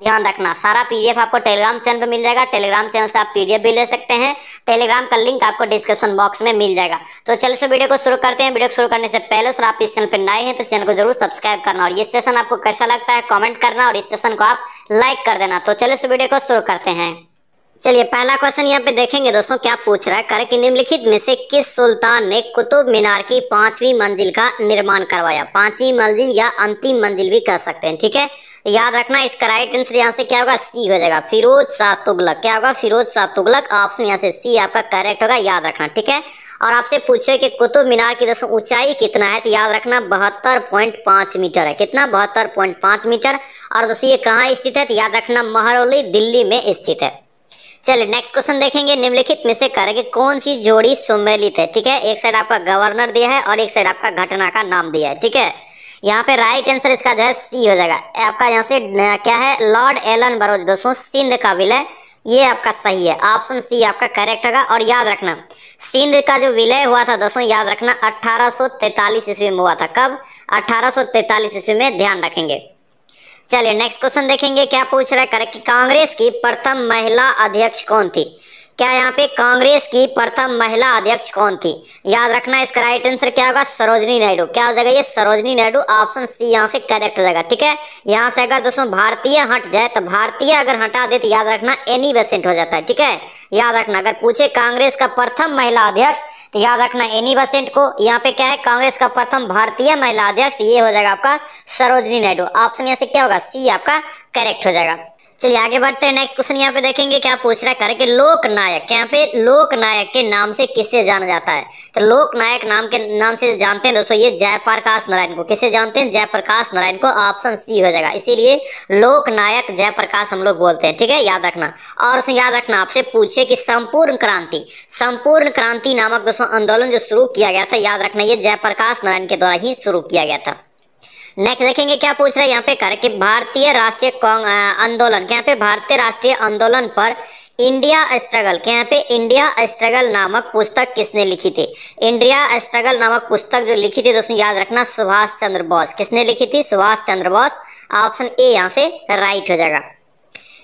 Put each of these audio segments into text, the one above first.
ध्यान रखना सारा पीडीएफ आपको टेलीग्राम चैनल पे मिल जाएगा। टेलीग्राम चैनल से आप पीडीएफ भी ले सकते हैं। टेलीग्राम का लिंक आपको डिस्क्रिप्शन बॉक्स में मिल जाएगा। तो चलिए सो वीडियो को शुरू करते हैं। वीडियो को शुरू करने से पहले सर आप इस चैनल पर नए हैं तो चैनल को जरूर सब्सक्राइब करना और ये सेशन आपको कैसा लगता है कमेंट करना और इस सेशन को आप लाइक कर देना। तो चलिए सो वीडियो को शुरू करते हैं। चलिए पहला क्वेश्चन यहाँ पे देखेंगे दोस्तों, क्या पूछ रहा है, करे कि निम्नलिखित में से किस सुल्तान ने कुतुब मीनार की 5वीं मंजिल का निर्माण करवाया। 5वीं मंजिल या अंतिम मंजिल भी कह सकते हैं, ठीक है। याद रखना इसका राइट आंसर यहाँ से क्या होगा, सी हो जाएगा, फिरोज शाह तुगलक। क्या होगा, फिरोज शाह तुगलक। ऑप्शन यहाँ से सी आपका करेक्ट होगा, याद रखना, ठीक है। और आपसे पूछे कि कुतुब मीनार की दोस्तों ऊंचाई कितना है, तो याद रखना 72.5 मीटर है। कितना, 72.5 मीटर। और दोस्तों ये कहाँ स्थित है, तो याद रखना महरौली दिल्ली में स्थित है। चलिए नेक्स्ट क्वेश्चन देखेंगे, निम्नलिखित में से करेंगे कौन सी जोड़ी सम्मिलित है, ठीक है। एक साइड आपका गवर्नर दिया है और एक साइड आपका घटना का नाम दिया है, ठीक है। यहाँ पे राइट आंसर इसका जो है सी हो जाएगा। आपका यहाँ से क्या है, लॉर्ड एलन बरोज दोस्तों सिंध का विलय, ये आपका सही है। ऑप्शन सी आपका करेक्ट होगा। और याद रखना सिंध का जो विलय हुआ था दोस्तों, याद रखना 1843 ईस्वी में हुआ था। कब, 1843 ईस्वी में, ध्यान रखेंगे। चलिए नेक्स्ट क्वेश्चन देखेंगे, क्या पूछ रहा है, करे कि कांग्रेस की प्रथम महिला अध्यक्ष कौन थी। क्या यहाँ पे कांग्रेस की प्रथम महिला अध्यक्ष कौन थी। याद रखना इसका राइट आंसर क्या होगा, सरोजनी नायडू। क्या हो जाएगा, ये सरोजनी नायडू। ऑप्शन सी यहाँ से करेक्ट हो जाएगा, ठीक है। यहाँ से अगर दोस्तों भारतीय हट जाए तो भारतीय अगर हटा दे तो याद रखना एनी बेसेंट हो जाता है, ठीक है। याद रखना अगर पूछे कांग्रेस का प्रथम महिला अध्यक्ष तो याद रखना एनी बेसेंट को। यहाँ पे क्या है, कांग्रेस का प्रथम भारतीय महिला अध्यक्ष, ये हो जाएगा आपका सरोजनी नायडू। ऑप्शन यहाँ से क्या होगा, सी आपका करेक्ट हो जाएगा। चलिए आगे बढ़ते हैं। नेक्स्ट क्वेश्चन यहाँ पे देखेंगे, क्या पूछ रहा है, करे कि लोकनायक, यहाँ पे लोकनायक के नाम से किसे जाना जाता है। तो लोकनायक नाम के नाम से जानते हैं दोस्तों ये जयप्रकाश नारायण को। किसे जानते हैं, जयप्रकाश नारायण को। ऑप्शन सी हो जाएगा, इसीलिए लोकनायक जयप्रकाश हम लोग बोलते हैं, ठीक है, याद रखना। और उसमें याद रखना आपसे पूछे कि संपूर्ण क्रांति नामक दोस्तों आंदोलन जो शुरू किया गया था, याद रखना ये जयप्रकाश नारायण के द्वारा ही शुरू किया गया था। नेक्स्ट देखेंगे, क्या पूछ रहा है यहाँ पे, कर कि भारतीय राष्ट्रीय आंदोलन, क्या पे भारतीय राष्ट्रीय आंदोलन पर इंडिया स्ट्रगल, क्या पे इंडिया स्ट्रगल नामक पुस्तक किसने लिखी थी। इंडिया स्ट्रगल नामक पुस्तक जो लिखी थी दोस्तों, याद रखना सुभाष चंद्र बोस। किसने लिखी थी, सुभाष चंद्र बोस। ऑप्शन ए यहाँ से राइट हो जाएगा।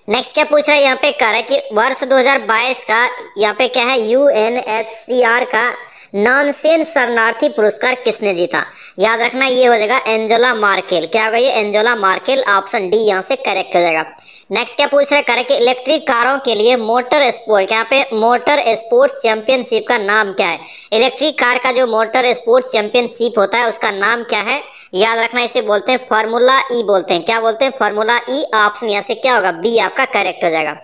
नेक्स्ट क्या पूछ रहा है यहाँ पे, कर है कि वर्ष 2022 का यहाँ पे क्या है, UNHCR का नॉनसेन शरणार्थी पुरस्कार किसने जीता। याद रखना ये हो जाएगा एंजेला मार्केल। क्या होगा, ये एंजेला मार्केल। ऑप्शन डी यहाँ से करेक्ट हो जाएगा। नेक्स्ट क्या पूछ रहा है, करे कि इलेक्ट्रिक कारों के लिए मोटर स्पोर्ट, यहाँ पे मोटर स्पोर्ट्स चैंपियनशिप का नाम क्या है। इलेक्ट्रिक कार का जो मोटर स्पोर्ट्स चैंपियनशिप होता है उसका नाम क्या है। याद रखना इसे बोलते हैं फार्मूला ई बोलते हैं। क्या बोलते हैं, फार्मूला ई। ऑप्शन यहाँ से क्या होगा, बी आपका करेक्ट हो जाएगा।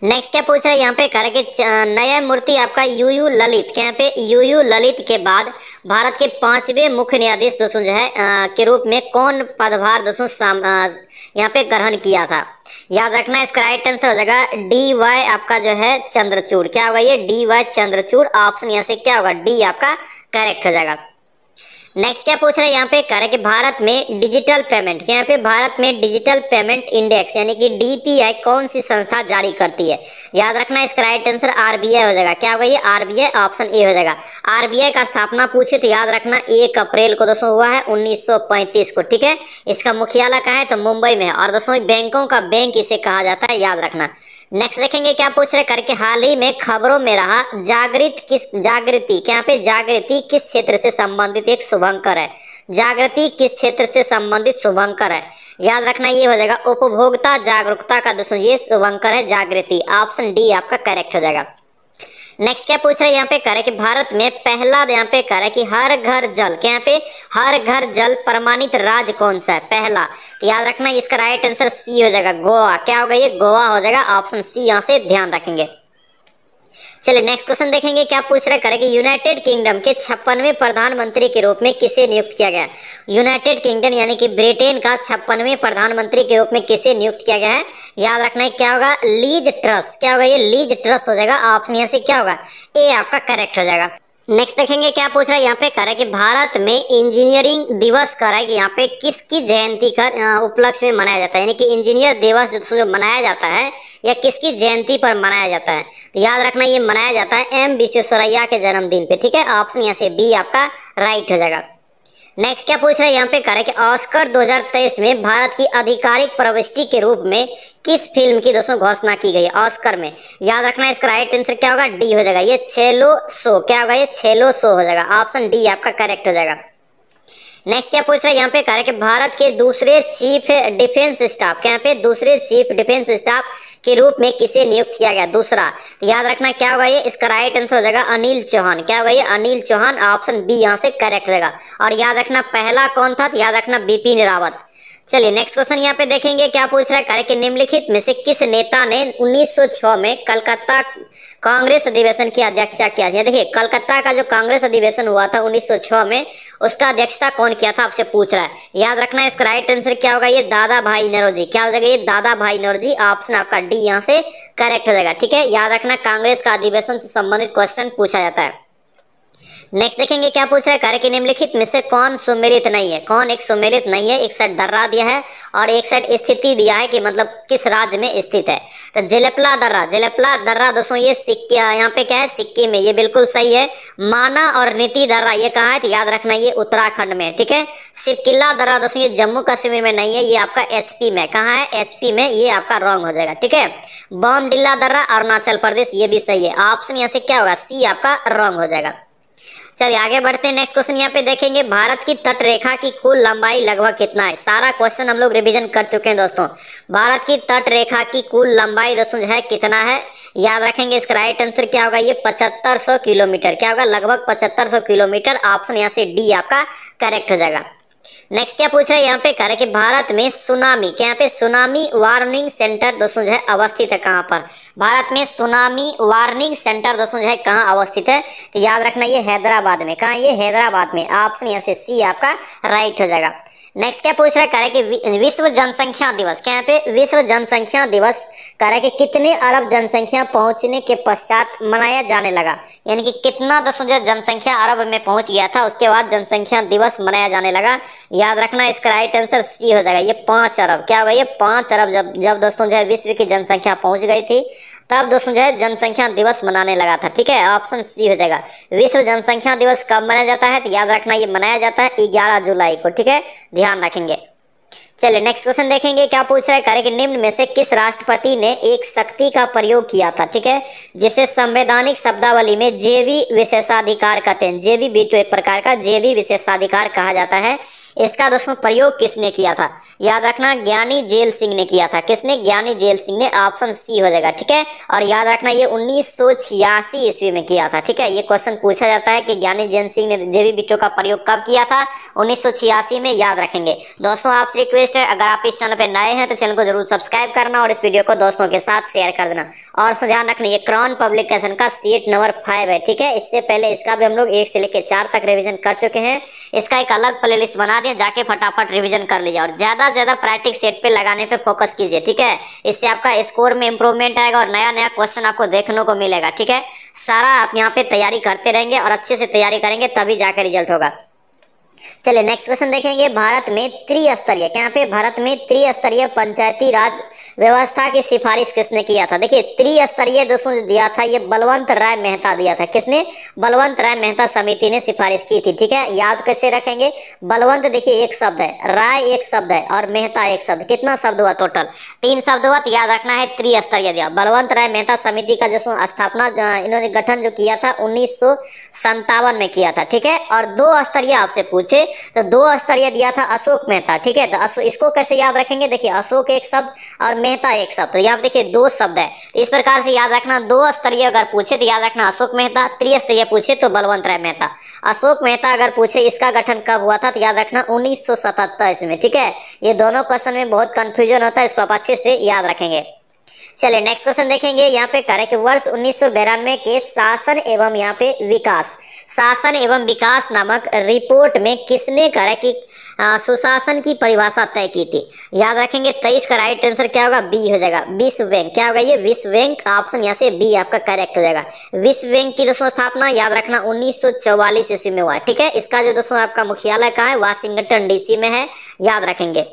नेक्स्ट क्या पूछ रहा है यहाँ पे, करे कि नया मूर्ति आपका यूयू ललित, क्या पे यूयू ललित के बाद भारत के 5वें मुख्य न्यायाधीश दोस्तों जो है के रूप में कौन पदभार दोस्तों यहाँ पे ग्रहण किया था। याद रखना इसका राइट आंसर हो जाएगा DY आपका जो है चंद्रचूड़। क्या होगा, ये DY चंद्रचूड़। ऑप्शन यहाँ से क्या होगा, डी आपका करेक्ट हो जाएगा। नेक्स्ट क्या पूछ रहे हैं यहाँ पे, कह रहे कि भारत में डिजिटल पेमेंट, यहाँ पे भारत में डिजिटल पेमेंट इंडेक्स यानी कि DPI कौन सी संस्था जारी करती है। याद रखना इसका राइट आंसर RBI हो जाएगा। क्या होगा, ये RBI। ऑप्शन ए हो जाएगा। RBI का स्थापना पूछे तो याद रखना 1 अप्रैल को दोस्तों हुआ है 1935 को, ठीक है। इसका मुख्यालय कहाँ है, तो मुंबई में है। और दोस्तों बैंकों का बैंक इसे कहा जाता है, याद रखना। नेक्स्ट देखेंगे, क्या पूछ रहे करके हाल ही में खबरों में रहा जागृति, क्या पे जागृति किस क्षेत्र से संबंधित एक शुभंकर है। जागृति किस क्षेत्र से संबंधित शुभंकर है। याद रखना ये हो जाएगा उपभोक्ता जागरूकता का दोस्तों ये शुभंकर है जागृति। ऑप्शन डी आपका करेक्ट हो जाएगा। नेक्स्ट क्या पूछ रहे हैं यहाँ पे, करे कि भारत में पहला यहाँ पे करे कि हर घर जल, क्या यहाँ पे हर घर जल प्रमाणित राज्य कौन सा है, पहला। तो याद रखना इसका राइट आंसर सी हो जाएगा, गोवा। क्या होगा, ये गोवा हो जाएगा। ऑप्शन सी यहाँ से ध्यान रखेंगे। चलिए नेक्स्ट क्वेश्चन देखेंगे, क्या पूछ रहे करें कि यूनाइटेड किंगडम के 56वें प्रधानमंत्री के रूप में किसे नियुक्त किया गया। यूनाइटेड किंगडम यानी कि ब्रिटेन का 56वें प्रधानमंत्री के रूप में किसे नियुक्त किया गया है। याद रखना है क्या होगा, लीज ट्रस। क्या होगा, ये लीज ट्रस हो जाएगा। ऑप्शन यहाँ से क्या होगा, ए आपका करेक्ट हो जाएगा। नेक्स्ट देखेंगे, क्या पूछ रहा है यहाँ पे, करें कि भारत में इंजीनियरिंग दिवस करें कि यहाँ पे किसकी जयंती का उपलक्ष्य में मनाया जाता है, यानी कि इंजीनियर दिवस जो मनाया जाता है या किसकी जयंती पर मनाया जाता है। तो याद रखना ये मनाया जाता है एम विश्वेश्वरैया के जन्मदिन पे, ठीक है। ऑप्शन यहाँ से बी आपका राइट हो जाएगा। नेक्स्ट क्या पूछ रहे हैं यहाँ पे करें कि ऑस्कर 2023 में भारत की आधिकारिक प्रविष्टि के रूप में किस फिल्म की दोस्तों घोषणा की गई है ऑस्कर में। याद रखना इसका राइट आंसर क्या होगा, डी हो जाएगा, ये छेलो सो। क्या होगा, ये छेलो सो हो जाएगा, ऑप्शन डी आपका करेक्ट हो जाएगा। नेक्स्ट क्या पूछ रहा है यहाँ पे करें कि भारत के दूसरे चीफ डिफेंस स्टाफ, क्या यहाँ पे दूसरे चीफ डिफेंस स्टाफ के रूप में किसे नियुक्त किया गया दूसरा। तो याद रखना क्या होगा, ये इसका राइट आंसर हो जाएगा अनिल चौहान। क्या होगा, ये अनिल चौहान, ऑप्शन बी यहाँ से करेक्ट हो जाएगा। और याद रखना पहला कौन था, तो याद रखना बिपिन रावत। चलिए नेक्स्ट क्वेश्चन यहाँ पे देखेंगे क्या पूछ रहा है करें कि निम्नलिखित में से किस नेता ने 1906 में कलकत्ता कांग्रेस अधिवेशन की अध्यक्षता किया। देखिए कलकत्ता का जो कांग्रेस अधिवेशन हुआ था 1906 में, उसका अध्यक्षता कौन किया था आपसे पूछ रहा है। याद रखना इसका राइट आंसर क्या होगा, ये दादा भाई नौरोजी। क्या हो जाएगा, ये दादा भाई नौरोजी, ऑप्शन आपका डी यहाँ से करेक्ट हो जाएगा। ठीक है, याद रखना कांग्रेस का अधिवेशन से संबंधित क्वेश्चन पूछा जाता है। नेक्स्ट देखेंगे क्या पूछ रहा है कार्य के निम्नलिखित में से कौन सुमेलित नहीं है। कौन एक सुमेलित नहीं है, एक साइड दर्रा दिया है और एक साइड स्थिति दिया है कि मतलब किस राज्य में स्थित है। तो जेलेपला दर्रा दोस्तों ये सिक्किम, यहाँ पे क्या है सिक्किम में, ये बिल्कुल सही है। माना और नीति दर्रा ये कहाँ है, तो याद रखना ये उत्तराखंड में। ठीक है, सिपकिला दर्रा दोस्तों ये जम्मू कश्मीर में नहीं है, ये आपका एचपी में। कहाँ है, एचपी में, ये आपका रॉन्ग हो जाएगा। ठीक है, बॉमडिल्ला दर्रा अरुणाचल प्रदेश, ये भी सही है। ऑप्शन यहाँ से क्या होगा, सी आपका रॉन्ग हो जाएगा। चलिए आगे बढ़ते हैं। नेक्स्ट क्वेश्चन यहाँ पे देखेंगे भारत की तट रेखा की कुल लंबाई लगभग कितना है। सारा क्वेश्चन हम लोग रिवीजन कर चुके हैं दोस्तों। भारत की तट रेखा की कुल लंबाई दोस्तों जो है कितना है, याद रखेंगे इसका राइट आंसर क्या होगा, ये 7500 किलोमीटर। क्या होगा, लगभग 7500 किलोमीटर, ऑप्शन यहाँ से डी आपका करेक्ट हो जाएगा। नेक्स्ट क्या पूछ रहे हैं यहाँ पे करें कि भारत में सुनामी, क्या यहाँ पे सुनामी वार्निंग सेंटर दोस्तों जो है अवस्थित है कहाँ पर। भारत में सुनामी वार्निंग सेंटर दोस्तों जो है कहाँ अवस्थित है, तो याद रखना ये हैदराबाद में। कहाँ, ये हैदराबाद में, ऑप्शन यहाँ से सी आपका राइट हो जाएगा। नेक्स्ट क्या पूछ रहा है करें कि विश्व जनसंख्या दिवस, क्या यहाँ पे विश्व जनसंख्या दिवस करें कि कितने अरब जनसंख्या पहुंचने के पश्चात मनाया जाने लगा। यानी कि कितना दोस्तों जो जनसंख्या अरब में पहुंच गया था उसके बाद जनसंख्या दिवस मनाया जाने लगा। याद रखना इसका राइट आंसर सी हो जाएगा, ये 5 अरब। क्या होगा, ये 5 अरब जब दोस्तों जो है विश्व की जनसंख्या पहुंच गई थी तब दोस्तों जो है जनसंख्या दिवस मनाने लगा था। ठीक है, ऑप्शन सी हो जाएगा। विश्व जनसंख्या दिवस कब मनाया जाता है, तो याद रखना ये मनाया जाता है 11 जुलाई को। ठीक है, ध्यान रखेंगे। चलिए नेक्स्ट क्वेश्चन देखेंगे क्या पूछ रहा है करें कि निम्न में से किस राष्ट्रपति ने एक शक्ति का प्रयोग किया था। ठीक है, जिसे संवैधानिक शब्दावली में जेवी विशेषाधिकार कहते हैं। जेवी वीटो एक प्रकार का जेवी विशेषाधिकार कहा जाता है। इसका दोस्तों प्रयोग किसने किया था, याद रखना ज्ञानी जेल सिंह ने किया था। किसने, ज्ञानी जेल सिंह ने, ऑप्शन सी हो जाएगा। ठीक है, और याद रखना ये 1986 ईस्वी में किया था। ठीक है, ये क्वेश्चन पूछा जाता है कि ज्ञानी जेल सिंह ने जेवी वीटो का प्रयोग कब किया था, 1986 में, याद रखेंगे। दोस्तों आपसे रिक्वेस्ट है अगर आप इस चैनल पर नए हैं तो चैनल को जरूर सब्सक्राइब करना और इस वीडियो को दोस्तों के साथ शेयर कर देना। और ध्यान रखना ये क्राउन पब्लिकेशन का सीट नंबर 5 है। ठीक है, इससे पहले इसका भी हम लोग 1 से लेकर 4 तक रिविजन कर चुके हैं। इसका एक अलग प्लेलिस्ट बना दिया, जाके फटाफट रिवीजन कर लीजिए और ज्यादा से ज्यादा प्रैक्टिस सेट पे लगाने पे फोकस कीजिए। ठीक है, इससे आपका स्कोर में इंप्रूवमेंट आएगा और नया नया क्वेश्चन आपको देखने को मिलेगा। ठीक है, सारा आप यहाँ पे तैयारी करते रहेंगे और अच्छे से तैयारी करेंगे तभी जाकर रिजल्ट होगा। चलिए नेक्स्ट क्वेश्चन देखेंगे भारत में त्रिस्तरीय, क्या यहाँ पे भारत में त्रिस्तरीय पंचायती राज व्यवस्था की सिफारिश किसने किया था। देखिए त्रिस्तरीय दोस्तों जो दिया था ये बलवंत राय मेहता दिया था। किसने, बलवंत राय मेहता समिति ने सिफारिश की थी। ठीक है, याद कैसे रखेंगे, बलवंत देखिए एक शब्द है, राय एक शब्द है और मेहता एक शब्द, कितना शब्द हुआ, टोटल 3 शब्द हुआ। तो याद रखना है त्रिस्तरीय दिया। बलवंत राय मेहता समिति का जो स्थापना इन्होंने गठन जो किया था 1957 में किया था। ठीक है, और 2 स्तरीय आपसे पूछे तो 2 स्तरीय दिया था अशोक मेहता। ठीक है, तो इसको कैसे याद रखेंगे, देखिए अशोक एक शब्द और मेहता एक शब्द, यहाँ पे देखिए 2 शब्द है। इस प्रकार से याद रखना 2 स्तरीय अगर पूछे तो याद रखना अशोक मेहता, त्रिस्तरीय पूछे तो बलवंत राय मेहता। अशोक मेहता अगर पूछे इसका गठन कब हुआ था तो याद रखना 1977 में। ठीक है, ये दोनों क्वेश्चन में बहुत कंफ्यूजन होता है, इसको आप अच्छे से याद रखेंगे। चलिए नेक्स्ट क्वेश्चन देखेंगे यहाँ पे करें कि वर्ष 1992 के शासन एवं यहाँ पे शासन एवं विकास नामक रिपोर्ट में किसने करें कि सुशासन की परिभाषा तय की थी। याद रखेंगे 23 का राइट आंसर क्या होगा, बी हो जाएगा, विश्व बैंक। क्या होगा, ये विश्व बैंक, ऑप्शन यहाँ से बी आपका करेक्ट हो जाएगा। विश्व बैंक की दोस्तों स्थापना याद रखना 1944 ईस्वी में हुआ। ठीक है, इसका जो दोस्तों आपका मुख्यालय कहाँ है, वाशिंगटन डीसी में है, याद रखेंगे।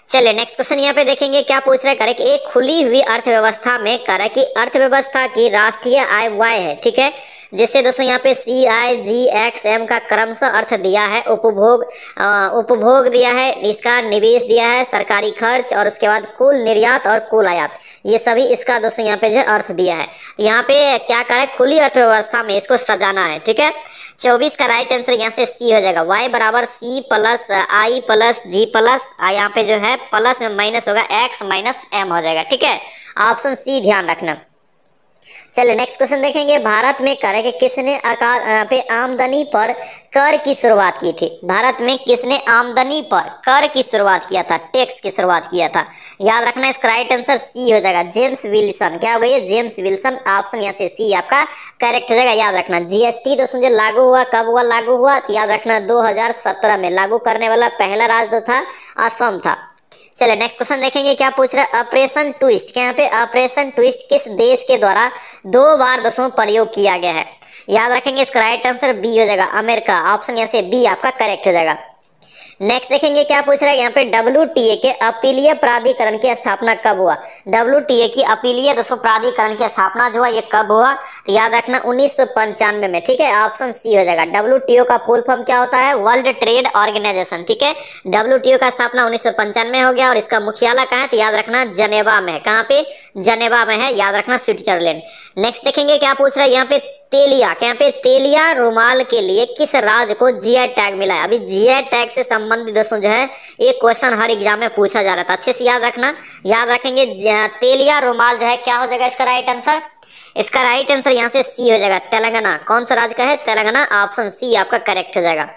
चलिए नेक्स्ट क्वेश्चन यहाँ पे देखेंगे क्या पूछ रहे हैं, एक खुली हुई अर्थव्यवस्था में कि अर्थव्यवस्था की राष्ट्रीय आय व्यय है। ठीक है, जिससे दोस्तों यहाँ पे CIGXM का क्रमशः अर्थ दिया है उपभोग दिया है, इसका निवेश दिया है, सरकारी खर्च और उसके बाद कुल निर्यात और कुल आयात, ये सभी इसका दोस्तों यहाँ पे जो अर्थ दिया है। यहाँ पे क्या करें, खुली अर्थव्यवस्था में इसको सजाना है। ठीक है, 24 का राइट आंसर यहाँ से सी हो जाएगा। y बराबर C plus I plus G plus यहाँ पे जो है प्लस में माइनस होगा x माइनस m हो जाएगा। ठीक है, ऑप्शन सी ध्यान रखना। चलिए नेक्स्ट क्वेश्चन देखेंगे। भारत में कर के किसने पे आमदनी पर कर की शुरुआत की थी? भारत में किसने आमदनी पर कर की शुरुआत किया था, टैक्स की शुरुआत किया था? याद रखना इसका राइट आंसर सी हो जाएगा, जेम्स विल्सन। क्या हो गई है? James Wilson. ऑप्शन यहाँ से सी आपका करेक्ट हो जाएगा। याद रखना GST दोस्तों जो लागू हुआ, कब हुआ लागू हुआ? तो याद रखना 2017 में लागू करने वाला पहला राज्य जो था असम था। चलिए नेक्स्ट क्वेश्चन देखेंगे, क्या पूछ रहा है? ऑपरेशन ट्विस्ट, क्या यहाँ पे ऑपरेशन ट्विस्ट किस देश के द्वारा 2 बार दोस्तों प्रयोग किया गया है? याद रखेंगे इसका राइट आंसर बी हो जाएगा, अमेरिका। ऑप्शन यहाँ से बी आपका करेक्ट हो जाएगा। नेक्स्ट देखेंगे क्या पूछ रहा है यहाँ पे, WTA के अपीलीय प्राधिकरण की स्थापना कब हुआ? WTA की अपीलीय दोस्तों प्राधिकरण की स्थापना जो हुआ ये कब हुआ? तो याद रखना 1995 में। ठीक है, ऑप्शन सी हो जाएगा। WTO का फुल फॉर्म क्या होता है? World trade organisation. ठीक है, WTO का स्थापना 1995 में हो गया और इसका मुख्यालय कहाँ है? तो याद रखना जनेवा में है। कहाँ पे? जनेवा में है, याद रखना स्विट्जरलैंड। नेक्स्ट देखेंगे क्या पूछ रहा है यहाँ पे, तेलिया, क्या पे तेलिया रुमाल के लिए किस राज्य को GI टैग मिला है? अभी GI टैग से संबंधित दोस्तों जो है एक क्वेश्चन हर एग्जाम में पूछा जा रहा था, अच्छे से याद रखना। याद रखेंगे तेलिया रुमाल जो है क्या हो जाएगा इसका राइट आंसर? इसका राइट आंसर यहाँ से सी हो जाएगा, तेलंगाना। कौन सा राज्य का है? तेलंगाना। ऑप्शन सी आपका करेक्ट हो जाएगा।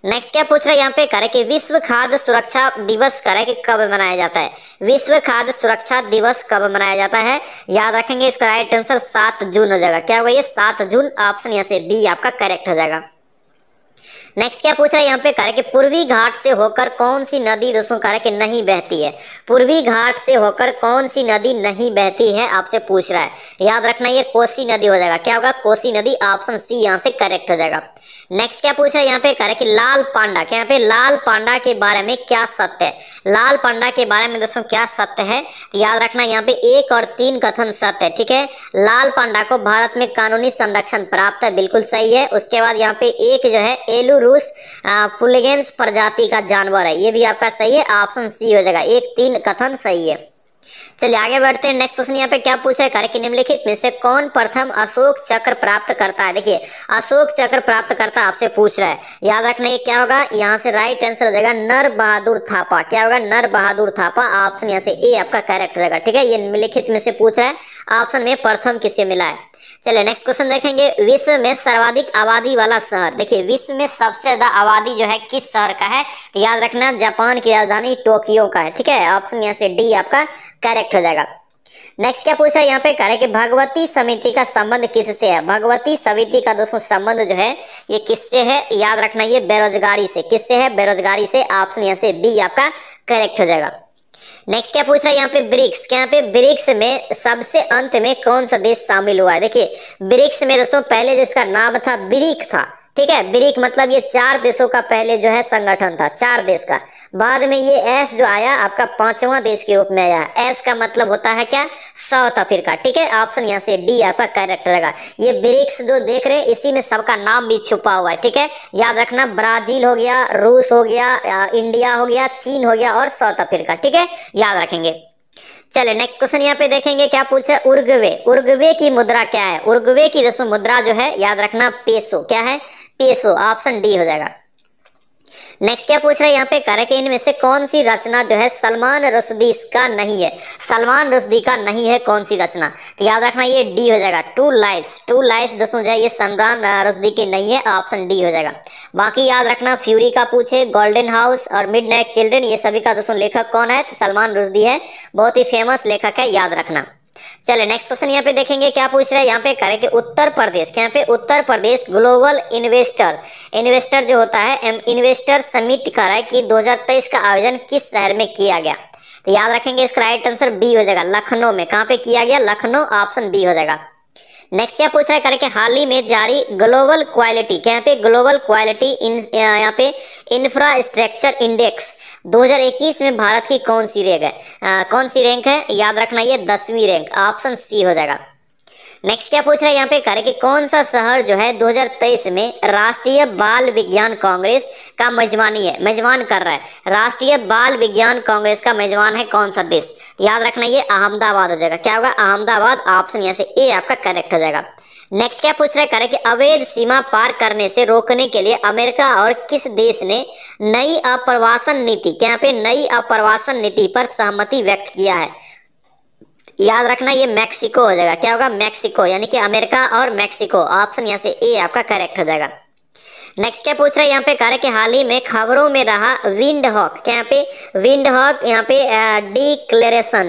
नेक्स्ट क्या पूछ रहा है यहाँ पे, करे कि विश्व खाद्य सुरक्षा दिवस करे कि कब मनाया जाता है? विश्व खाद्य सुरक्षा दिवस कब मनाया जाता है? याद रखेंगे इसका राइट आंसर 7 जून हो जाएगा। क्या होगा ये? 7 जून। ऑप्शन यहाँ से बी आपका करेक्ट हो जाएगा। नेक्स्ट क्या पूछ रहा है यहाँ पे, करे कि पूर्वी घाट से होकर कौन सी नदी दोस्तों करे कि नहीं बहती है? पूर्वी घाट से होकर कौन सी नदी नहीं बहती है आपसे पूछ रहा है। याद रखना ये कोसी नदी हो जाएगा। क्या होगा? कोसी नदी। ऑप्शन सी यहाँ से करेक्ट हो जाएगा। नेक्स्ट क्या पूछ रहा है यहाँ पे, करे कि लाल पांडा, क्या यहाँ पे लाल पांडा के बारे में क्या सत्य है? लाल पांडा के बारे में दोस्तों क्या सत्य है? तो याद रखना यहाँ पे 1 और 3 कथन सत्य है। ठीक है, लाल पांडा को भारत में कानूनी संरक्षण प्राप्त है, बिल्कुल सही है। उसके बाद यहाँ पे एक जो है एलुरुस फुलिगेंस प्रजाति का जानवर है, ये भी आपका सही है। ऑप्शन सी हो जाएगा, 1, 3 कथन सही है। चलिए आगे बढ़ते हैं। नेक्स्ट क्वेश्चन यहाँ पे क्या पूछा है, करे कि निम्नलिखित में से कौन प्रथम अशोक चक्र प्राप्त करता है? देखिए अशोक चक्र प्राप्त करता आपसे पूछ रहा है। याद रखना ये क्या होगा? यहाँ से राइट आंसर हो जाएगा नर बहादुर थापा। क्या होगा? नर बहादुर थापा। ऑप्शन यहाँ से ए आपका करेक्ट हो जाएगा। ठीक है, ये निम्नलिखित में से पूछ रहा है, ऑप्शन में प्रथम किसे मिला है? चलिए नेक्स्ट क्वेश्चन देखेंगे, विश्व में सर्वाधिक आबादी वाला शहर। देखिए विश्व में सबसे ज्यादा आबादी जो है किस शहर का है? तो याद रखना जापान की राजधानी टोक्यो का है। ठीक है, ऑप्शन यहाँ से डी आपका करेक्ट हो जाएगा। नेक्स्ट क्या पूछा है यहाँ पे, करे कि भगवती समिति का संबंध किससे है? भगवती समिति का दोस्तों संबंध जो है ये किससे है? याद रखना ये बेरोजगारी से। किससे है? बेरोजगारी से। ऑप्शन यहाँ से बी आपका करेक्ट हो जाएगा। नेक्स्ट क्या पूछ रहा है यहाँ पे, ब्रिक्स, क्या यहाँ पे ब्रिक्स में सबसे अंत में कौन सा देश शामिल हुआ है? देखिए ब्रिक्स में दोस्तों पहले जो इसका नाम था ब्रिक था। ठीक है, ब्रिक मतलब ये 4 देशों का पहले जो है संगठन था, 4 देश का। बाद में ये एस जो आया आपका 5वां देश के रूप में आया। एस का मतलब होता है क्या? South Africa. ठीक है, ऑप्शन यहाँ से डी आपका करेक्ट रहेगा। ये ब्रिक्स जो देख रहे हैं इसी में सबका नाम भी छुपा हुआ है। ठीक है, याद रखना ब्राजील हो गया, रूस हो गया, इंडिया हो गया, चीन हो गया और साउथ अफ्रीका। ठीक है, याद रखेंगे। चले नेक्स्ट क्वेश्चन यहाँ पे देखेंगे, क्या पूछा है? उरुग्वे, उरुग्वे की मुद्रा क्या है? उरुग्वे की दोस्तों मुद्रा जो है याद रखना पेसो। क्या है? पेसो। ऑप्शन डी हो जाएगा। नेक्स्ट क्या पूछ रहा है यहाँ पे, करे कि इनमें से कौन सी रचना जो है सलमान रुश्दी का नहीं है? सलमान रुश्दी का नहीं है कौन सी रचना? तो याद रखना ये डी हो जाएगा, टू लाइफ्स दोस्तों जो है ये सलमान रुश्दी की नहीं है। ऑप्शन डी हो जाएगा। बाकी याद रखना फ्यूरी का पूछे, गोल्डन हाउस और मिडनाइट चिल्ड्रन, ये सभी का दोस्तों लेखक कौन है? तो सलमान रुश्दी है, बहुत ही फेमस लेखक है, याद रखना। चले नेक्स्ट क्वेश्चन यहाँ पे देखेंगे, क्या पूछ रहा है यहाँ पे, करे कि उत्तर प्रदेश, क्या यहाँ पे उत्तर प्रदेश ग्लोबल इन्वेस्टर जो होता है इन्वेस्टर समिट का है कि 2023 का आयोजन किस शहर में किया गया? तो याद रखेंगे इसका राइट आंसर बी हो जाएगा, लखनऊ में। कहाँ पे किया गया? लखनऊ। ऑप्शन बी हो जाएगा। नेक्स्ट क्या पूछ रहा है, करके हाल ही में जारी ग्लोबल क्वालिटी, क्या यहाँ पे ग्लोबल क्वालिटी यहाँ पे इंफ्रास्ट्रक्चर इंडेक्स 2021 में भारत की कौन सी रैंक है? याद रखना ये 10वीं रैंक। ऑप्शन सी हो जाएगा। नेक्स्ट क्या पूछ रहा है यहाँ पे करे कि कौन सा शहर जो है 2023 में राष्ट्रीय बाल विज्ञान कांग्रेस का मेजबान कर रहा है। राष्ट्रीय बाल विज्ञान कांग्रेस का मेजबान है कौन सा देश? याद रखना ये अहमदाबाद हो जाएगा। क्या होगा? अहमदाबाद। ऑप्शन यहाँ से ए आपका करेक्ट हो जाएगा। नेक्स्ट क्या पूछ रहा है करे कि अवैध सीमा पार करने से रोकने के लिए अमेरिका और किस देश ने नई अप्रवासन नीति, क्या यहाँ पे नई अप्रवासन नीति पर सहमति व्यक्त किया है? याद रखना ये मैक्सिको हो जाएगा। क्या होगा? मैक्सिको, यानी कि अमेरिका और मैक्सिको। ऑप्शन यहाँ से ए आपका करेक्ट हो जाएगा। नेक्स्ट क्या पूछ रहा है यहाँ पे कह रहा है कि हाल ही में खबरों में रहा विंड हॉक, क्या यहाँ पे विंड हॉक यहाँ पे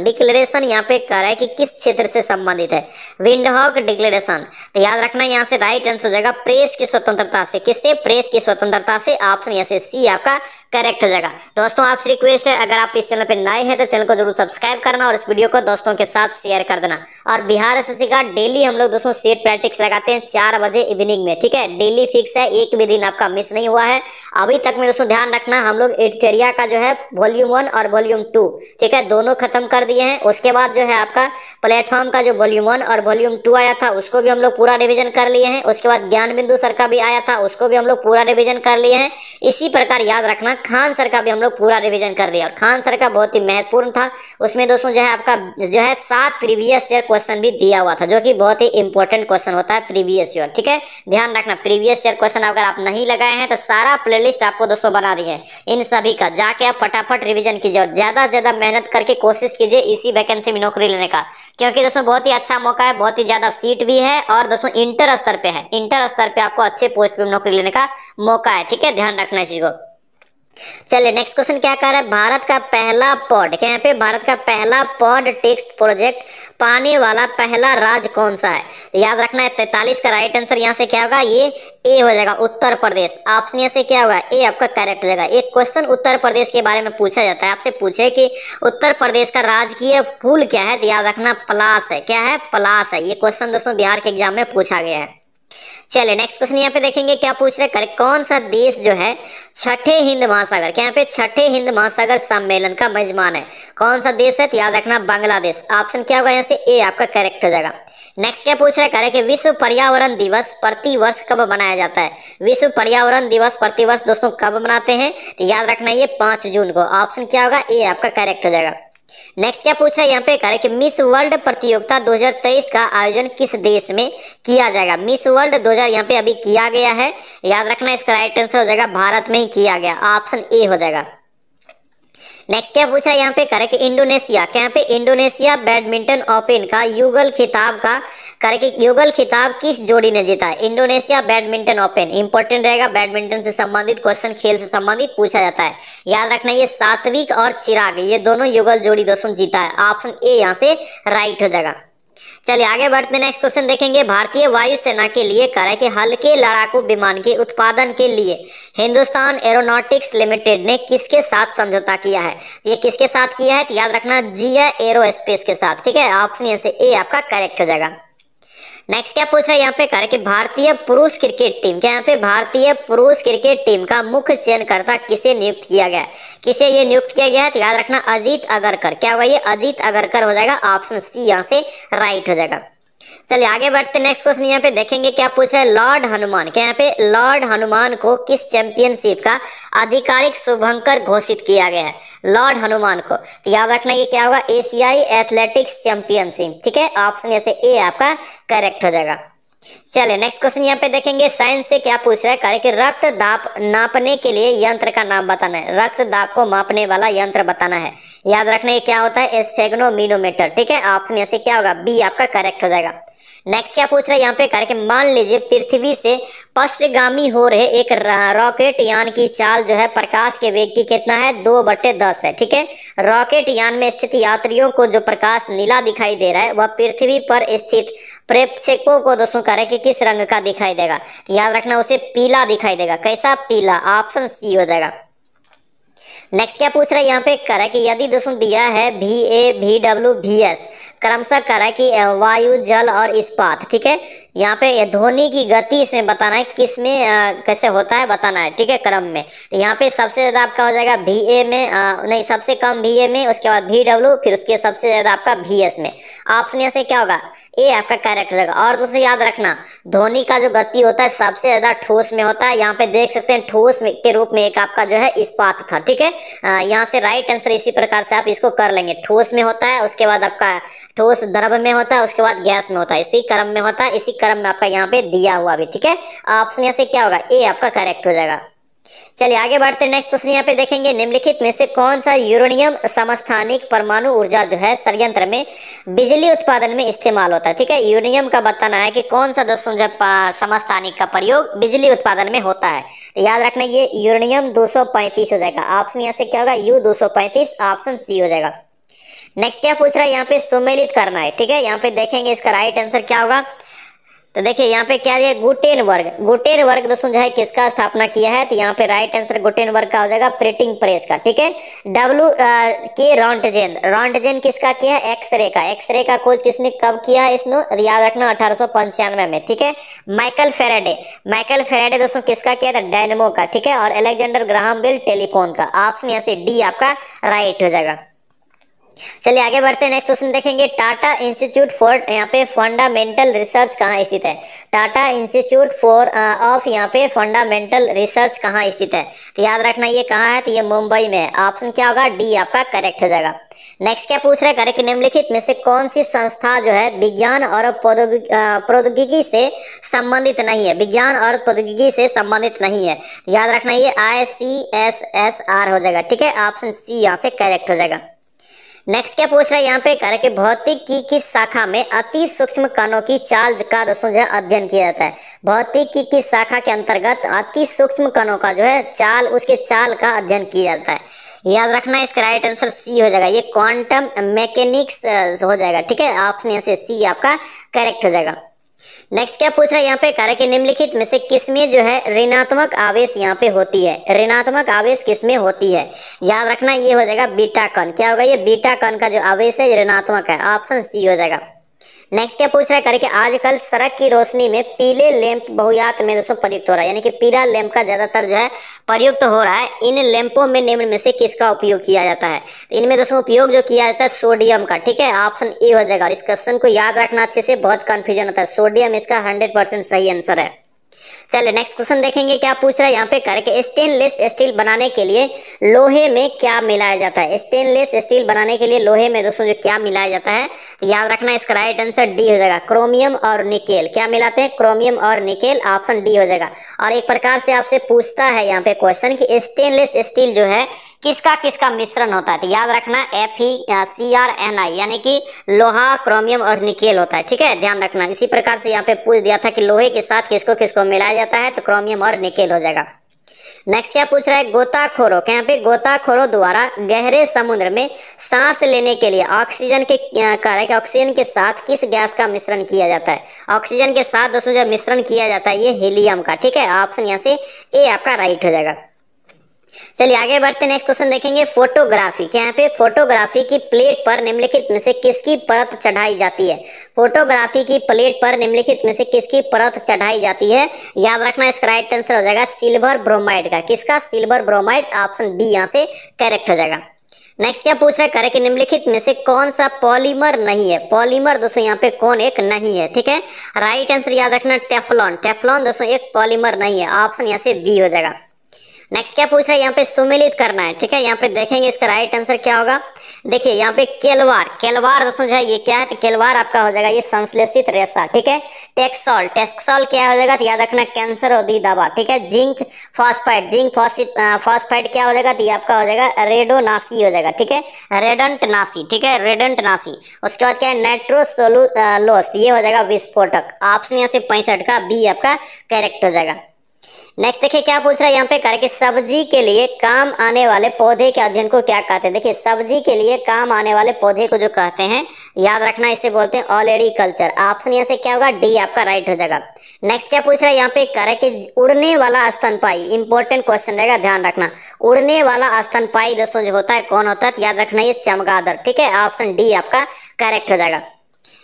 डिक्लेरेशन यहाँ पे कह रहा है कि किस क्षेत्र से संबंधित है? Windhoek declaration. तो याद रखना यहाँ से राइट आंसर हो जाएगा प्रेस की स्वतंत्रता से। किससे? प्रेस की स्वतंत्रता से। ऑप्शन यहाँ से सी आपका करेक्ट हो जाएगा। दोस्तों आपसे रिक्वेस्ट है, अगर आप इस चैनल पे नए हैं तो चैनल को जरूर सब्सक्राइब करना और इस वीडियो को दोस्तों के साथ शेयर कर देना। और बिहार एसएससी का डेली हम लोग दोस्तों सेट प्रैक्टिस लगाते हैं 4 बजे इवनिंग में, ठीक है? डेली फिक्स है, एक भी दिन आपका मिस नहीं हुआ है अभी तक में। दोस्तों ध्यान रखना, हम लोग एडिटोरिया का जो है वॉल्यूम 1 और वॉल्यूम 2, ठीक है, दोनों खत्म कर दिए हैं। उसके बाद जो है आपका प्लेटफॉर्म का जो वॉल्यूम 1 और वॉल्यूम 2 आया था उसको भी हम लोग पूरा रिविजन कर लिए हैं। उसके बाद ज्ञान बिंदु सर का भी आया था, उसको भी हम लोग पूरा रिविजन कर लिए हैं। इसी प्रकार याद रखना खान सर का भी हम लोग पूरा रिवीजन कर लिया। और खान सर का बहुत ही महत्वपूर्ण था, उसमें दोस्तों जो है आपका जो है 7 प्रीवियस ईयर क्वेश्चन भी दिया हुआ था, जो कि बहुत ही इंपॉर्टेंट क्वेश्चन होता है प्रीवियस ईयर, ठीक है? ध्यान रखना प्रीवियस ईयर क्वेश्चन अगर आप नहीं लगाए हैं तो सारा प्लेलिस्ट आपको दोस्तों बना दी है इन सभी का, जाके आप फटाफट रिवीजन कीजिए और ज्यादा से ज्यादा मेहनत करके कोशिश कीजिए इसी वैकेंसी में नौकरी लेने का, क्योंकि दोस्तों बहुत ही अच्छा मौका है, बहुत ही ज्यादा सीट भी है और दोस्तों इंटर स्तर पे है। इंटर स्तर पे आपको अच्छे पोस्ट पे नौकरी लेने का मौका है, ठीक है? ध्यान रखना इस चीज को। चलिए नेक्स्ट क्वेश्चन क्या कर रहा है? भारत का पहला पॉड, क्या यहाँ पे भारत का पहला पॉड टेक्स्ट प्रोजेक्ट पाने वाला पहला राज्य कौन सा है? तो याद रखना है 43 का राइट आंसर यहाँ से क्या होगा? ये ए हो जाएगा, उत्तर प्रदेश। ऑप्शन यहाँ से क्या होगा? ए आपका करेक्ट हो जाएगा। एक क्वेश्चन उत्तर प्रदेश के बारे में पूछा जाता है, आपसे पूछे कि उत्तर प्रदेश का राजकीय फूल क्या है? तो याद रखना पलाश है। क्या है? पलाश है। ये क्वेश्चन दोस्तों बिहार के एग्जाम में पूछा गया है। चलिए नेक्स्ट क्वेश्चन यहाँ पे देखेंगे क्या पूछ रहे हैं, कौन सा देश जो है छठे हिंद महासागर, क्या यहाँ पे छठे हिंद महासागर सम्मेलन का मेजबान है? कौन सा देश है? तो याद रखना बांग्लादेश। ऑप्शन क्या होगा यहाँ से? ए आपका करेक्ट हो जाएगा। नेक्स्ट क्या पूछ रहा है कि विश्व पर्यावरण दिवस प्रतिवर्ष कब मनाया जाता है? विश्व पर्यावरण दिवस प्रतिवर्ष दोस्तों कब मनाते हैं? तो याद रखना ये 5 जून को। ऑप्शन क्या होगा? ए आपका करेक्ट हो जाएगा। नेक्स्ट क्या पूछा है यहाँ पे करें कि मिस वर्ल्ड प्रतियोगिता 2023 का आयोजन किस देश में किया जाएगा? मिस वर्ल्ड 2000 यहाँ पे अभी किया गया है, याद रखना इसका राइट आंसर हो जाएगा भारत में ही किया गया। ऑप्शन ए हो जाएगा। नेक्स्ट क्या पूछा है यहाँ पे करें कि इंडोनेशिया, क्या यहाँ पे इंडोनेशिया बैडमिंटन ओपन का युगल खिताब किस जोड़ी ने जीता है? इंडोनेशिया बैडमिंटन ओपन इंपॉर्टेंट रहेगा, बैडमिंटन से संबंधित क्वेश्चन, खेल से संबंधित पूछा जाता है। याद रखना ये सात्विक और चिराग ये दोनों युगल जोड़ी दोस्तों जीता है। ऑप्शन ए यहाँ से राइट हो जाएगा। चलिए आगे बढ़ते हैं, नेक्स्ट क्वेश्चन देखेंगे। भारतीय वायुसेना के लिए कह रहा है कि हल्के लड़ाकू विमान के उत्पादन के लिए हिंदुस्तान एरोनॉटिक्स लिमिटेड ने किसके साथ समझौता किया है? ये किसके साथ किया है? तो याद रखना जिया एरोस्पेस के साथ, ठीक है? ऑप्शन यहाँ से ए आपका करेक्ट हो जाएगा। नेक्स्ट क्या पूछ रहा है यहाँ पे कह रहा है कि भारतीय पुरुष क्रिकेट टीम, क्या यहाँ पे भारतीय पुरुष क्रिकेट टीम का मुख्य चयनकर्ता किसे नियुक्त किया गया है? किसे ये नियुक्त किया गया है? तो याद रखना अजीत अगरकर। क्या होगा? ये अजीत अगरकर हो जाएगा। ऑप्शन सी यहाँ से राइट हो जाएगा। चलिए आगे बढ़ते नेक्स्ट क्वेश्चन यहाँ पे देखेंगे क्या पूछा है। लॉर्ड हनुमान, क्या यहाँ पे लॉर्ड हनुमान को किस चैंपियनशिप का आधिकारिक शुभंकर घोषित किया गया है? लॉर्ड हनुमान को तो याद रखना ये क्या होगा? एशियाई एथलेटिक्स चैंपियनशिप, ठीक है? ऑप्शन यहाँ से ए आपका करेक्ट हो जाएगा। चलिए नेक्स्ट क्वेश्चन यहाँ पे देखेंगे साइंस से क्या पूछ रहा है करें कि रक्त दाब नापने के लिए यंत्र का नाम बताना है। रक्त दाब को मापने वाला यंत्र बताना है। याद रखना ये क्या होता है? स्फेग्नोमीनोमीटर, ठीक है? ऑप्शन यहाँ से क्या होगा? बी आपका करेक्ट हो जाएगा। नेक्स्ट क्या पूछ रहा है यहाँ पे करें कि मान लीजिए पृथ्वी से पश्चिमगामी हो रहे एक रॉकेट यान की चाल जो है प्रकाश के वेग की कितना है? 2/10 है, ठीक है? रॉकेट यान में स्थित यात्रियों को जो प्रकाश नीला दिखाई दे रहा है वह पृथ्वी पर स्थित प्रेक्षकों को दोस्तों करें कि किस रंग का दिखाई देगा? तो याद रखना उसे पीला दिखाई देगा। कैसा? पीला। ऑप्शन सी हो जाएगा। नेक्स्ट क्या पूछ रहा है यहाँ पे करा कि यदि दोस्तों दिया है VA VW VS क्रमशः करा कि वायु जल और इस्पात, ठीक है? यहाँ पे ये ध्वनि की गति इसमें बताना है, किस में कैसे होता है बताना है, ठीक है? क्रम में। तो यहाँ पे सबसे ज़्यादा आपका हो जाएगा VA में, नहीं सबसे कम VA में, उसके बाद VW, फिर उसके सबसे ज़्यादा आपका VS में। ऑप्शन यहाँ से क्या होगा? ए आपका करेक्ट हो जाएगा। और दोस्तों याद रखना, ध्वनि का जो गति होता है सबसे ज्यादा ठोस में होता है। यहाँ पे देख सकते हैं ठोस के रूप में एक आपका जो है इस्पात था, ठीक है। यहाँ से राइट आंसर इसी प्रकार से आप इसको कर लेंगे। ठोस में होता है, उसके बाद आपका ठोस द्रव में होता है, उसके बाद गैस में होता है, इसी क्रम में होता है, इसी क्रम में आपका यहाँ पे दिया हुआ भी, ठीक है। ऑप्शन यहाँ से क्या होगा, ए आपका करेक्ट हो जाएगा। चलिए आगे बढ़ते हैं। नेक्स्ट क्वेश्चन यहाँ पे देखेंगे, निम्नलिखित में से कौन सा यूरेनियम समस्थानिक परमाणु ऊर्जा जो है संयंत्र में बिजली उत्पादन में इस्तेमाल होता है, ठीक है। यूरेनियम का बताना है कि कौन सा दोस्तों जब समस्थानिक का प्रयोग बिजली उत्पादन में होता है, तो याद रखना ये यूरेनियम 235 हो जाएगा। ऑप्शन यहाँ से क्या होगा, U235, ऑप्शन सी हो जाएगा। नेक्स्ट क्या पूछ रहा है, यहाँ पे सुमेलित करना है, ठीक है। यहाँ पे देखेंगे इसका राइट आंसर क्या होगा। तो देखिए यहाँ पे क्या दिया, गुटेनबर्ग दोस्तों जो है किसका स्थापना किया है, तो यहाँ पे राइट आंसर गुटेनबर्ग का हो जाएगा, प्रिंटिंग प्रेस का, ठीक है। के रॉन्टजेन किसका किया है, एक्सरे का खोज किसने कब किया है, इसने याद रखना 1895 में, ठीक है। माइकल फेराडे दोस्तों किसका किया था, डायनेमो का, ठीक है। और अलेक्जेंडर ग्राहम बेल टेलीफोन का। ऑप्शन यहाँ से डी आपका राइट हो जाएगा। चलिए आगे बढ़ते हैं। नेक्स्ट क्वेश्चन देखेंगे, टाटा इंस्टीट्यूट फॉर यहाँ पे फंडामेंटल रिसर्च कहाँ स्थित है। टाटा इंस्टीट्यूट फॉर ऑफ यहाँ पे फंडामेंटल रिसर्च कहाँ स्थित है, तो याद रखना ये कहाँ है, तो ये मुंबई में है। ऑप्शन क्या होगा, डी आपका करेक्ट हो जाएगा। नेक्स्ट क्या पूछ रहा है, करेक्ट निम्नलिखित में से कौन सी संस्था जो है विज्ञान और प्रौद्योगिकी से संबंधित नहीं है, विज्ञान और प्रौद्योगिकी से संबंधित नहीं है, याद रखना ये ICSSR हो जाएगा, ठीक है। ऑप्शन सी यहाँ से करेक्ट हो जाएगा। नेक्स्ट क्या पूछ रहा है यहाँ पे, कि भौतिक की किस शाखा में अति सूक्ष्म कणों की चाल का दोस्तों जो है अध्ययन किया जाता है। भौतिक की किस शाखा के अंतर्गत अति सूक्ष्म कणों का जो है चाल, उसके चाल का अध्ययन किया जाता है, याद रखना इसका राइट आंसर सी हो जाएगा, ये क्वांटम मैकेनिक्स हो जाएगा, ठीक है। ऑप्शन यहाँ से सी आपका करेक्ट हो जाएगा। नेक्स्ट क्या पूछ रहा है यहाँ पे, कि निम्नलिखित में से किसमें जो है ऋणात्मक आवेश यहाँ पे होती है, ऋणात्मक आवेश किसमें होती है, याद रखना ये हो जाएगा बीटा कण। क्या होगा, ये बीटा कण का जो आवेश है ऋणात्मक है। ऑप्शन सी हो जाएगा। नेक्स्ट क्या पूछ रहा है, कि आजकल सड़क की रोशनी में पीले लैंप बहुयात में दोस्तों प्रयुक्त हो रहा है, यानी कि पीला लैंप का ज्यादातर जो है प्रयुक्त हो रहा है। इन लैंपों में निम्न में से किसका उपयोग किया जाता है, तो इनमें दोस्तों उपयोग जो किया जाता है सोडियम का, ठीक है। ऑप्शन ए हो जाएगा। और इस क्वेश्चन को याद रखना अच्छे से, बहुत कंफ्यूजन होता है, सोडियम इसका 100% सही आंसर है। चलिए नेक्स्ट क्वेश्चन देखेंगे, क्या पूछ रहा है यहाँ पे, कि स्टेनलेस स्टील बनाने के लिए लोहे में क्या मिलाया जाता है। स्टेनलेस स्टील बनाने के लिए लोहे में दोस्तों जो क्या मिलाया जाता है, तो याद रखना इसका राइट आंसर डी हो जाएगा, क्रोमियम और निकेल। क्या मिलाते हैं, क्रोमियम और निकेल। ऑप्शन डी हो जाएगा। और एक प्रकार से आपसे पूछता है यहाँ पे क्वेश्चन कि स्टेनलेस स्टील जो है किसका किसका मिश्रण होता है, तो याद रखना FeCrNi, यानी कि लोहा, क्रोमियम और निकेल होता है, ठीक है, ध्यान रखना। इसी प्रकार से यहाँ पे पूछ दिया था कि लोहे के साथ किसको किसको मिलाया जाता है, तो क्रोमियम और निकेल हो जाएगा। नेक्स्ट क्या पूछ रहा है, गोताखोरों, यहाँ पे गोताखोरों द्वारा गहरे समुद्र में सांस लेने के लिए ऑक्सीजन के ऑक्सीजन के साथ किस गैस का मिश्रण किया जाता है। ऑक्सीजन के साथ दोस्तों जब मिश्रण किया जाता है ये हीलियम का, ठीक है। ऑप्शन यहाँ से ए आपका राइट हो जाएगा। चलिए आगे बढ़ते हैं। नेक्स्ट क्वेश्चन देखेंगे, फोटोग्राफी, यहाँ पे फोटोग्राफी की प्लेट पर निम्नलिखित में से किसकी परत चढ़ाई जाती है। फोटोग्राफी की प्लेट पर निम्नलिखित में से किसकी परत चढ़ाई जाती है, याद रखना इसका राइट आंसर हो जाएगा सिल्वर ब्रोमाइड का। किसका, सिल्वर ब्रोमाइड। ऑप्शन डी यहाँ से करेक्ट हो जाएगा। नेक्स्ट क्या पूछ रहा है, कि निम्नलिखित में से कौन सा पॉलीमर नहीं है। पॉलीमर दोस्तों यहाँ पे कौन एक नहीं है, ठीक है। राइट आंसर याद रखना टेफ्लॉन दोस्तों एक पॉलीमर नहीं है। ऑप्शन यहाँ से बी हो जाएगा। नेक्स्ट क्या पूछ रहा है, यहाँ पे सुमेलित करना है, ठीक है। यहाँ पे देखेंगे इसका राइट आंसर क्या होगा। देखिए यहाँ पे केलवार दोस्तों जो है ये क्या है, तो केलवार आपका हो जाएगा ये संश्लेषित रेशा, ठीक है। टेक्सॉल क्या हो जाएगा, तो याद रखना कैंसर रोधी दवा, ठीक है। जिंक फॉस्फाइड क्या हो जाएगा, तो ये आपका हो जाएगा रेडोनासी हो जाएगा, ठीक है, रेडेंटनासी। उसके बाद क्या है, नाइट्रोसोलुलोस, ये हो जाएगा विस्फोटक। ऑप्शन यहाँ से 65 का बी आपका करेक्ट हो जाएगा। नेक्स्ट देखिए क्या पूछ रहा है यहाँ पे, कि सब्जी के लिए काम आने वाले पौधे के अध्ययन को क्या कहते हैं। देखिए सब्जी के लिए काम आने वाले पौधे को जो कहते हैं, याद रखना इसे बोलते हैं ऑलेरीकल्चर। ऑप्शन यहाँ से क्या होगा, डी आपका राइट हो जाएगा। नेक्स्ट क्या पूछ रहा है यहाँ पे, कि उड़ने वाला स्तनपायी, इंपॉर्टेंट क्वेश्चन रहेगा, ध्यान रखना। उड़ने वाला स्तनपायी दोस्तों जो होता है कौन होता है, तो याद रखना ये चमगादड़, ठीक है। ऑप्शन डी आपका करेक्ट हो जाएगा।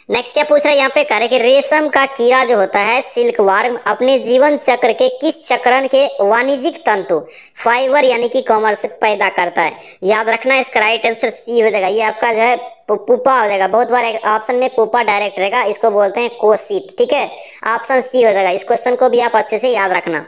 नेक्स्ट क्या पूछ रहा है यहाँ पे कह रहे कि रेशम का कीड़ा जो होता है सिल्क वार्म अपने जीवन चक्र के किस चक्रण के वाणिज्यिक तंतु फाइबर यानी कि कॉमर्स पैदा करता है। याद रखना इसका राइट आंसर सी हो जाएगा। ये आपका जो है पुपा हो जाएगा। बहुत बार ऑप्शन में पुपा डायरेक्ट रहेगा, इसको बोलते हैं कोशित। ठीक है, ऑप्शन सी हो जाएगा। इस क्वेश्चन को भी आप अच्छे से याद रखना।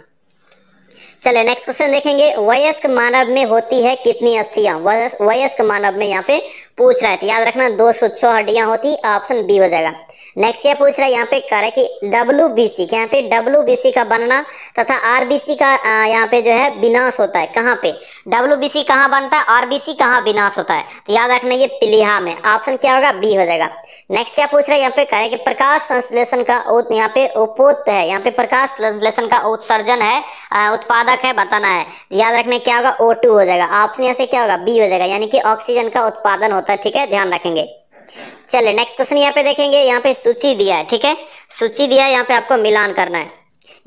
चलिए नेक्स्ट क्वेश्चन देखेंगे। वयस्क मानव में होती है कितनी अस्थियां। वयस्क मानव में यहाँ पे पूछ रहा है, तो याद रखना 206 हड्डियां होती, ऑप्शन बी हो जाएगा। नेक्स्ट ये पूछ रहा है यहाँ पे कह रहा है कि WBC के यहाँ पे WBC का बनना तथा RBC का यहाँ पे जो है विनाश होता है कहाँ पे। WBC कहाँ बनता है, RBC कहाँ विनाश होता है, तो याद रखना ये प्लीहा में। ऑप्शन क्या होगा, बी हो जाएगा। नेक्स्ट क्या पूछ रहा है यहाँ पे कह रहा है कि प्रकाश संश्लेषण का यहाँ पे उपोत्त है, यहाँ पे प्रकाश संश्लेषण का उत्सर्जन है, उत्पादक है, बताना है। याद रखना क्या होगा, O2 हो जाएगा। ऑप्शन यहाँ से क्या होगा, बी हो जाएगा, यानी कि ऑक्सीजन का उत्पादन होता है। ठीक है, ध्यान रखेंगे। चलिए नेक्स्ट क्वेश्चन यहाँ पे देखेंगे। यहाँ पे सूची दिया है, ठीक है, सूची दिया है, यहाँ पे आपको मिलान करना है।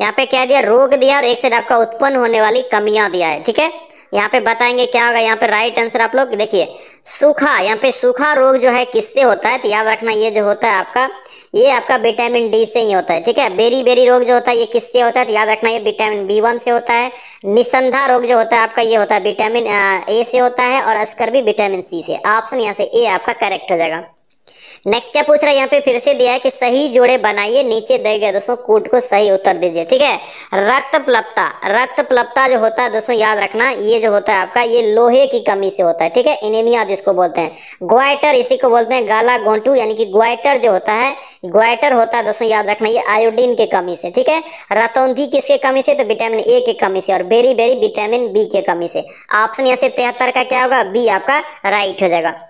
यहाँ पे क्या दिया, रोग दिया और एक साइड आपका उत्पन्न होने वाली कमियां दिया है। ठीक है, यहाँ पे बताएंगे क्या होगा। यहाँ पे राइट आंसर आप लोग देखिए, सूखा, यहाँ पे सूखा रोग जो है किससे होता है, तो याद रखना ये जो होता है आपका, ये आपका विटामिन डी से ही होता है। ठीक है, बेरी रोग जो होता है ये किससे होता है, तो याद रखना ये विटामिन B1 से होता है। निसंधा रोग जो होता है आपका ये होता है विटामिन A से होता है, और स्कर्वी विटामिन C से। ऑप्शन यहाँ से ए आपका करेक्ट हो जाएगा। नेक्स्ट क्या पूछ रहा है यहाँ पे फिर से दिया है कि सही जोड़े बनाइए, नीचे दिए गए दोस्तों कोड को सही उत्तर दीजिए। ठीक है, रक्त प्लपता जो होता है दोस्तों याद रखना ये जो होता है आपका ये लोहे की कमी से होता है। ठीक है, एनीमिया जिसको बोलते हैं। ग्वाइटर इसी को बोलते हैं गाला गोंटू, यानी कि ग्वाइटर जो होता है, ग्वाइटर होता है दोस्तों याद रखना ये आयोडीन के कमी से। ठीक है, रतौंधी किसके कमी से, तो विटामिन A के कमी से, और बेरी विटामिन B के कमी से। ऑप्शन यहाँ से 73 का क्या होगा, बी आपका राइट हो जाएगा।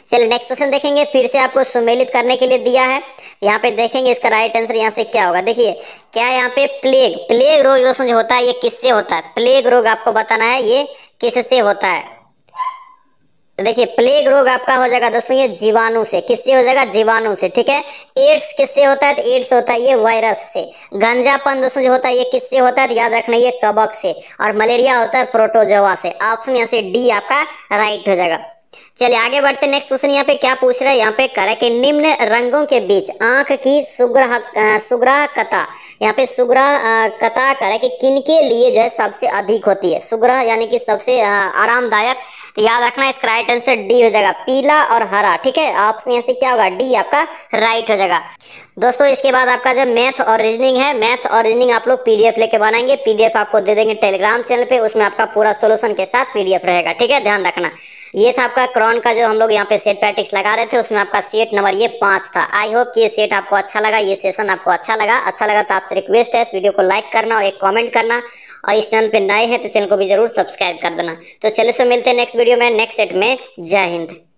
चलिए नेक्स्ट क्वेश्चन देखेंगे। फिर से आपको सुमेलित करने के लिए दिया है, यहाँ पे देखेंगे इसका राइट आंसर यहाँ से क्या होगा। देखिए क्या यहाँ पे प्लेग रोग दोस्तों जो होता है ये किससे होता है, प्लेग रोग आपको बताना है ये किससे होता है। तो देखिए प्लेग रोग आपका हो जाएगा दोस्तों ये जीवाणु से। किससे हो जाएगा, जीवाणु से। ठीक है, एड्स किससे होता है, तो एड्स होता है ये वायरस से। गंजापन दोस्तों जो होता है ये किससे होता है, तो याद रखना ये कवक से। और मलेरिया होता है प्रोटोजोआ से। ऑप्शन यहाँ से डी आपका राइट हो जाएगा। चलिए आगे बढ़ते नेक्स्ट क्वेश्चन। यहाँ पे क्या पूछ रहा है, यहाँ पे कह रहा है कि निम्न रंगों के बीच आंख की सुग्राहकता, यहाँ पे सुग्राहकता कह रहा है कि किनके लिए जो है सबसे अधिक होती है। सुग्रह यानी कि सबसे आरामदायक, तो याद रखना इसका राइट आंसर डी हो जाएगा, पीला और हरा। ठीक है, ऑप्शन यहाँ से क्या होगा, डी आपका राइट हो जाएगा। दोस्तों इसके बाद आपका जो मैथ और रीजनिंग है, मैथ और रीजनिंग आप लोग PDF लेके बनाएंगे। PDF आपको दे देंगे टेलीग्राम चैनल पे, उसमें आपका पूरा सोल्यूशन के साथ PDF रहेगा। ठीक है, ध्यान रखना। ये था आपका क्रॉन का जो हम लोग यहाँ पे सेट प्रैक्टिस लगा रहे थे, उसमें आपका सेट नंबर ये 5 था। आई होप कि ये सेट आपको अच्छा लगा, ये सेशन आपको अच्छा लगा तो आपसे रिक्वेस्ट है इस वीडियो को लाइक करना और एक कमेंट करना, और इस चैनल पे नए हैं तो चैनल को भी जरूर सब्सक्राइब कर देना। तो चलिए सो मिलते हैं नेक्स्ट वीडियो में, नेक्स्ट सेट में। जय हिंद।